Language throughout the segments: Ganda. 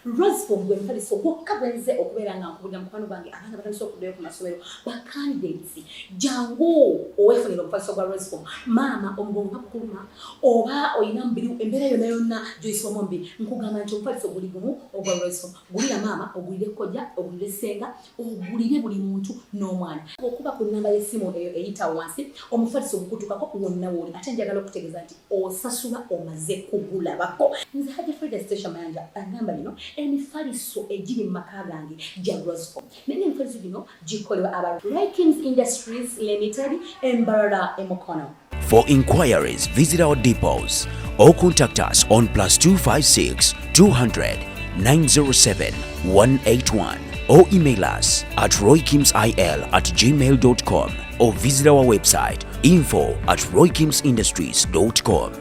Rose from gwe mfaliso gwokka bwenze okubeera nga nkubulira mukwano bange abaana batandise okuddayo ku masomero bacandidates jangu oweefunira omufaliso gwa Rose from maama omugongo bakuluma oba oyina mubiri embeera yonna gy'oyisibwamu omubiri nkugamba nti omufaliso guli gumu ogwa Rose from gulira maama ogulire kojja ogulire ssenga ogulire buli muntu n'omwana okuba ku nnamba y'essimu eyo eyita wansi omufaliso gukutukako wonna woli ate njagala okutegeeza nti osasula omaze kugulabako nze Hajji Stecia Mayanja agamba lino emifaliso egiri mu maka gange gya Rose from naye emifaliso gino gikolebwa aba Roykins Industries Limited Embarra Emokono. For inquiries, visit our depots or contact us on +256 200 907 181 or email us at roykimsil@gmail.com or visit our website info@roykimsindustries.com.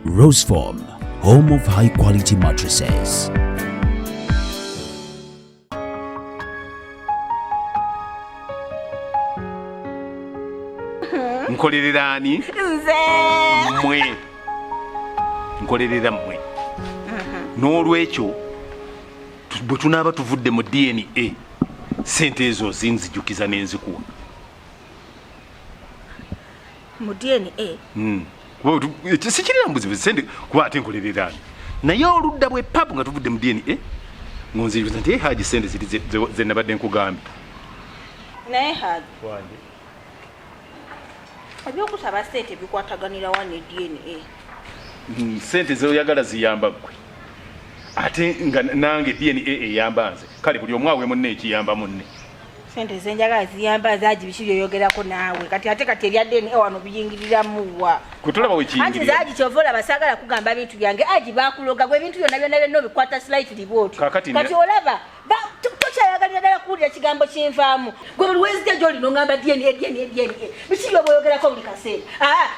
Rose from, home of high quality mattresses. Nkolererani nze mwe nkolerera mwe n'olwekyo bwe tunaaba tuvudde mu DNA sente ezo zinzijukiza n'enzikuwa mu DNA sikirira mbuzibu sente kuba ate nkolererani naye oludda bwe papu nga tuvudde mu DNA ngonzijukiza nti Hajji sente ziri ze nabadde nkugambye naye Hajji ebyokusaba sente bikwataganira wa ne DNA sente zoyagala ziyamba gwe ate nga nange DNA eyamba nze kale buli omwawe munne ekiyamba munne sente zenjagala ziyamba Hajji biki byoyogerako naawe kati erya DNA wano biyingiriramuwa kutulaba wekiyingirira Hajji kyovola basagala kugamba bintu byange Hajji bakuloga gwe bintu byonna bikwata slightly bwoti kati olaba tokyayagala ddala kuwulira kigambo kinvaamu gwe buli wezija gy'olina ongamba DNA biki byoboyogerako buli kaseera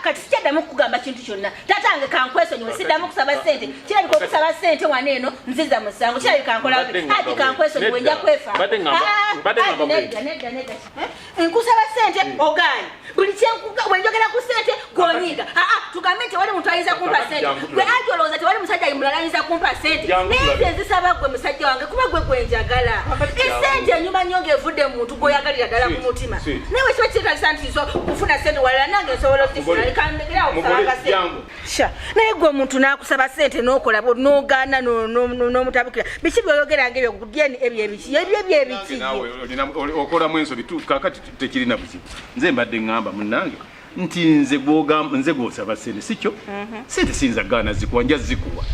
kati sikyaddamu kugamba kintu kyonna tatange kankwesonyiwe siddamu kusaba sente kirabika okusaba sente wano eno nziza musango kirabika nkola Hajji kankwesonyiwe nja kwefa nedda nkusaba sente ogaanyi buli bwenjogera ku sente gonyiga tugambe nti wali muntu ayinza kumpa sente gwe Hajji olowooza tewali musajja mulala ayinza kumpa sente naye nze nzisaba gwe musajja wange kuba gwe gwenjagala esente enyuma nnyo ng'evudde mu muntu gw'oyagalira ddala ku mutima naye kiba kyetagisa nti kufuna sente walala nange nsobola okuzifuna lekandekerawo okusabanga sente naye gwe omuntu n'akusaba sente n'okola n'ogaana n'omutabukira biki byoyogeranga ebyo kudyeni ebyo ebiki okolamu ensobi kakati tekirina buzibu nze mbadde ŋŋamba munnange nti nze gw'osaba sente sikyo sente siyinza gaana zikuwa nja zikuwa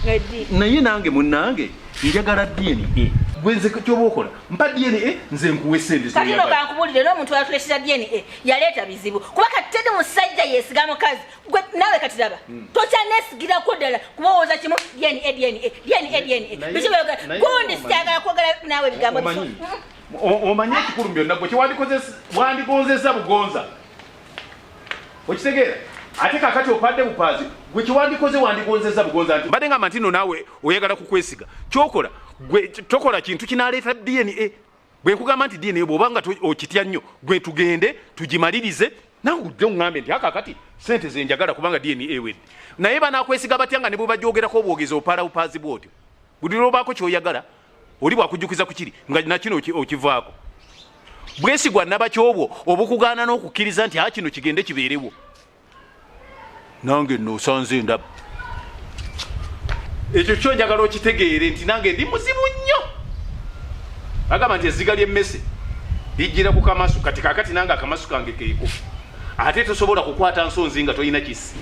naye nange munnange njagala DNA gwenze kyoba okola mpa DNA nze nkuwe sente zoyagala kati kankubulire n'omuntu yatulekera DNA yaleeta bizibu kuba kati tedi musajja yeesiga mukazi gwe nawe kati laba tokyaneesigirako ddala kuba owooza kimu DNA biki byogala gundi sikyagala kwogala naawe ebigambo omanye ekikulu byonna gwe kyewandigonzesa bugonza okitegeera ate kakati opadde bupaazi gwe kiwandikoze wandigonzesa bugonza nti mbadde ngamba nti no naawe oyagala kukwesiga kyokola gwe tokola kintu kinaleeta DNA bwe nkugamba nti DNA bw'obanga okitya nnyo gwe tugende tugimalirize nawe ujja oŋŋambe nti akakati sente zenjagala kubanga DNA ewedde naye banaakwesiga batya nga ne bwe bajoogerako obwogezi opala bupaazi bwotyo buli lwobaako kyoyagala oli bwakujjukiza ku kiri nga nakino okivaako bwesigwa nabakyobwo obukugaana n'okukkiriza nti kino kigende kibeerewo nange noosanze ndaba ekyo kyonjagala okitegeere nti nange ndi muzibu nnyo agamba nti ezziga ly'emmese lijjira ku kamasu kati kakati nange akamasu kange keeko ate tosobola kukwata nsonzi nga tolina kisi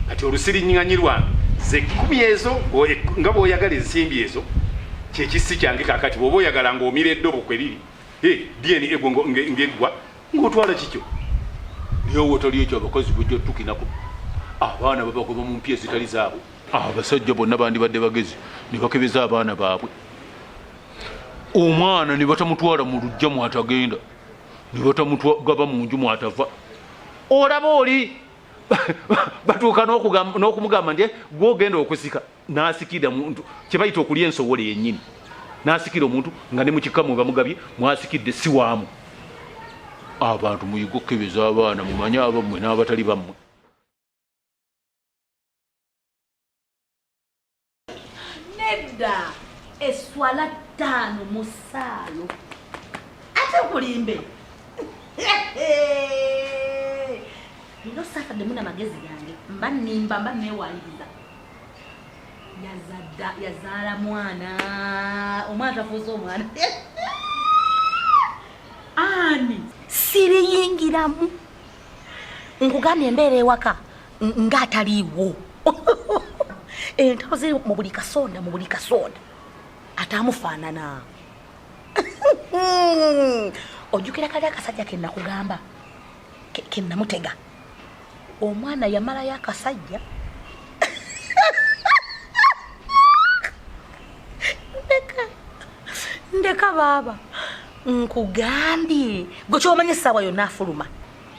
kati olusiringanyi lwange ze 10 ezo nga bw'oyagala ensimbi ezo kyekisi kyange kakati bw'oba oyagala ng'omira eddobo kwe liri DNA egwo ng'eggwa ng'otwala kikyo nyowe toli ekyo abakozi bujja tukinako abaana babagoba mu mpya ezitali zaabwe abasajja bonna bandibadde bagezi ne bakebeza abaana baabwe omwana ne batamutwala mu lujja mwatagenda ne batamugaba mu nju mwatava olaba oli batuuka n'okumugamba nti gwogenda okusika n'asikira muntu kye bayita okulya ensowole yennyini n'asikira omuntu nga ne mukikamu bamugabye mwasikidde si waamu abantu muyiga okukebeza abaana mumanye abammwe n'abatali bammwe nedda eswala 5 musalo ate kulimbe Nino Saturday muna magezi yange mba nimba mba newaliza yazala mwana omwana tafuza omwana ani siri yingiramu nkugambye embeera ewaka ng'ataliiwo entalo ziri mu buli kasonda atamufaanana ojjukira kali akasajja ke nakugamba ke namutega omwana yamalayo akasajja ndeka baba nkugambye gwe kyomanya essaawa yonna afuluma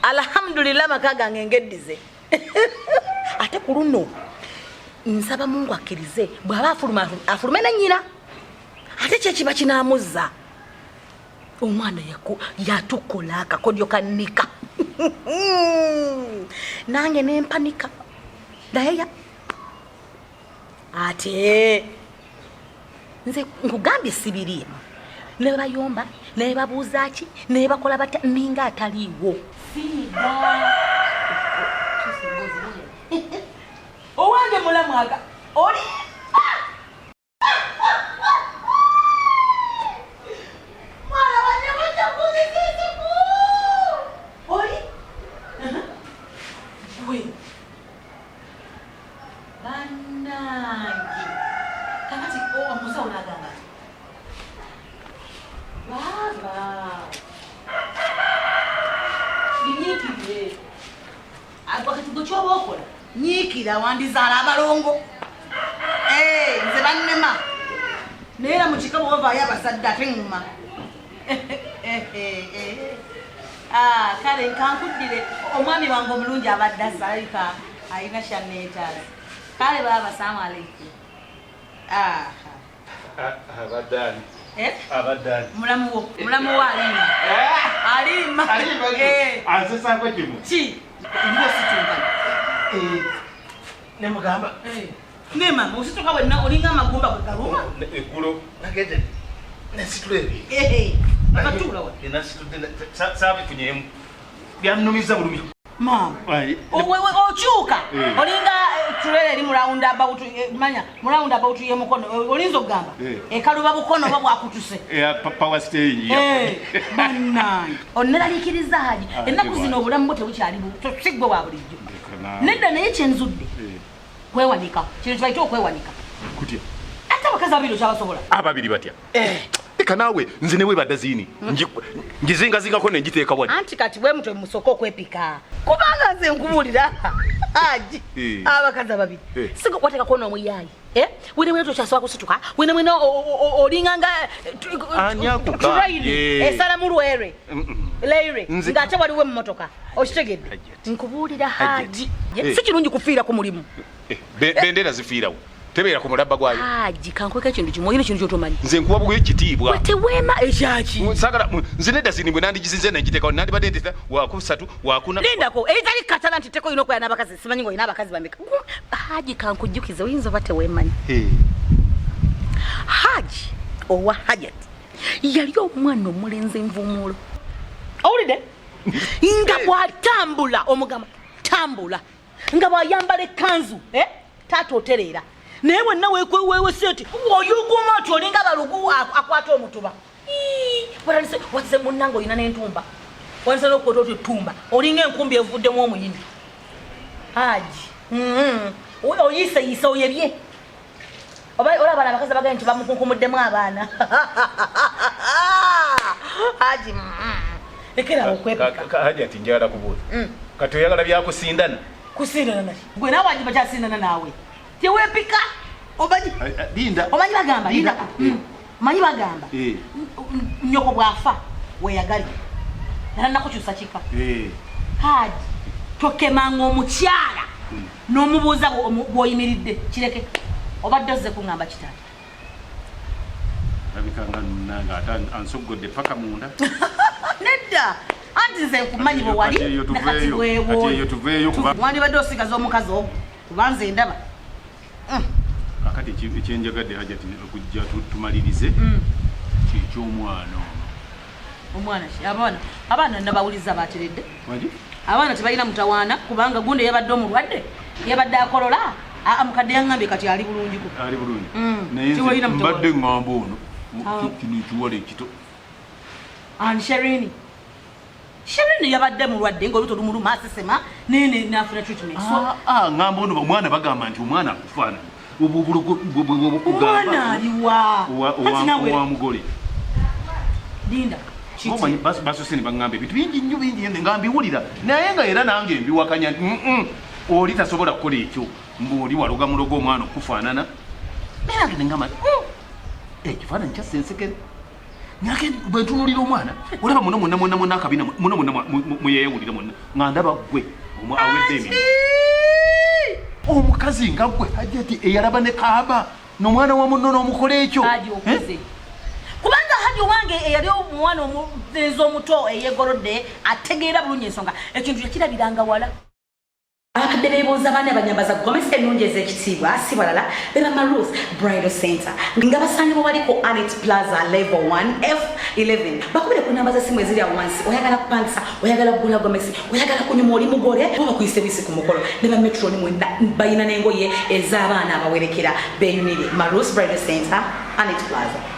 alhamdulillah maka gange ngeddize ate ku luno nsaba Mungu akkirize bw'aba afulume ne nnyina ate kyekiba kinamuzza omwana yatukola akakodyo kannika nange nempanika naye ate nze nkugambye sibiriimu ne bayomba ne babuuza ki ne bakola bata ninga ataliiwo siba owange mulamwaga oli mwana wange wachakuziziziku oli we banange kakati omusa unagamba baba ninyikire wakati gochoba okola nyikira wandizala abalongo nze bannema neera mukikabo bavaayo abasadde ate nguma kale nkankuddire omwami wange omulungi abadde asalika alina shanneetaala kale baba salaamu aleikum abaddani mulamu wo alima ansesako kimu ki ndositunkana nemugamba nema usituka wenna olinga amagumba gwe galuma eggulo nagende nesitula ebi akatula wa saabifunyemu byannumiza bulumi mama okyuka olinga tulere eri mulawunda about manya mulawunda about ye mukono olinzo gamba ekaluba bukono babwakutuse power stage manani oneralikiriza Hajji ennaku zino obulamu bwo tebukyali sigwe wa bulijjo nedda naye kyenzudde kwewanika kintu kyaita okwewanika kutya ate abakazi babiri kyabasobola ababiri batya eka naawe nze newe badazini ngizingazingako nenjiteeka wani anti kati bwe mutwe musoko okwepika kubanga nze nkubuulira Hajji abakazi ababiri sigo wateka kuona omuyaayi wene mwene tokyasobola kusituka wene mwene olinganga esalamu lwere leire ng'ate waliwo emmotoka okitegedde nkubuulira Hajji si kirungi kufiira ku mulimu bendera zifiirawo tebeera ku mulabba gwayo Hajji kankweka ekintu kimu olina ekintu kyotomanyi nze nkuwa bwe ekitiibwa weteweema ekyaki sagala nze nedda sini bwe nandigizinze nenjiteekawo nandibadde ntita wakusatu wakuna lindako ebitali katala nti teko olina okwera n'abakazi simanyi ng'olina abakazi bameka Hajji kankujjukize oyinza oba teweemanyi Hajji owa Hajjat yali omwana omulenzi envumuulo owulidde nga bw'atambula omugama tambula nga bw'ayambala ekkanzu taata otereera naye wenna weekweweewe seti oyuguma oti olinga balugu akwata omutuba watize munnanga olina n'entumba wanisa n'okukwata oti etumba olinga enkumbi evuddemu omuyini Hajji oyiseyise oyebye olaba abakazi bagaye nti bamukunkumuddemu abaana Hajji lekera okwepika Hajji ati njagala kubuuza kati oyagala byakusindana kusindana naye gwe nawe Hajji bakyasindana naawe teweepika omanyi bagamba manyi bagamba nnyoko bw'afa weeyagale era nakukyusa kika Hajji tokemanga omukyala n'omubuuza bw'oyimiridde kireke obadde ozze kuŋŋamba kitaata abikanga nanga ate ansoggodde paka munda nedda anti nze nkumanyi bwe wali nakati bwewoyo tuveeyo wandibadde osigaza omukazi ogwo kuba nze ndaba kakati ekyenjagadde Hajjat okujja tumalirize ky'omwana omwana abaana nabawuliza bateredde waji abaana tebalina mutawaana kubanga gundi yabadde omulwadde yabadde akolola mukadde yaŋŋambye kati ali bulungiko ali bulungi naye mbadde ŋŋamba ono kino ekiwala ekito ani Sherini yabadde mulwadde ng'oluto lumuluma asesema nene nafuna treatment ŋŋamba ono omwana bagamba nti omwana akufaanana omwana aliwa wa mugole linda basose ne baŋŋamba ebintu bingi nnyo bingi nga mbiwulira naye nga era nange mbiwakanya nti oli tasobola kukola ekyo mbuoli waloga muloga omwana okufaanana naye nange neŋŋamba ekifaananyi kyasensekere nyake bwentunulira omwana olaba muna akabina muna muyeyawulira muna nga ndaba gwe awedde emirimu omukazi nga gwe Hajjati eyalaba ne kaaba n'omwana wa munno n'omukola ekyo kubanga Hajji wange eyali omwana omulenzi omuto eyegolodde ategeera bulungi ensonga ekintu kyekirabiranga wala abakadde beebuuza baana abanyambaza gomesi ennungi ez'ekitiibwa si balala beba Maruth Bridal Center nga basangibwa bali ku Anet Plaza level 1 F11 bakubire ku namba za simu eziri awo wansi oyagala kupangisa oyagala kugula gomesi oyagala kunyuma oli mugole oba kuyise bisi ku mukolo ne ba metro ni mwenda bayina n'engoye ez'abaana abawerekera beeyunire Maruth Bridal Center Anet Plaza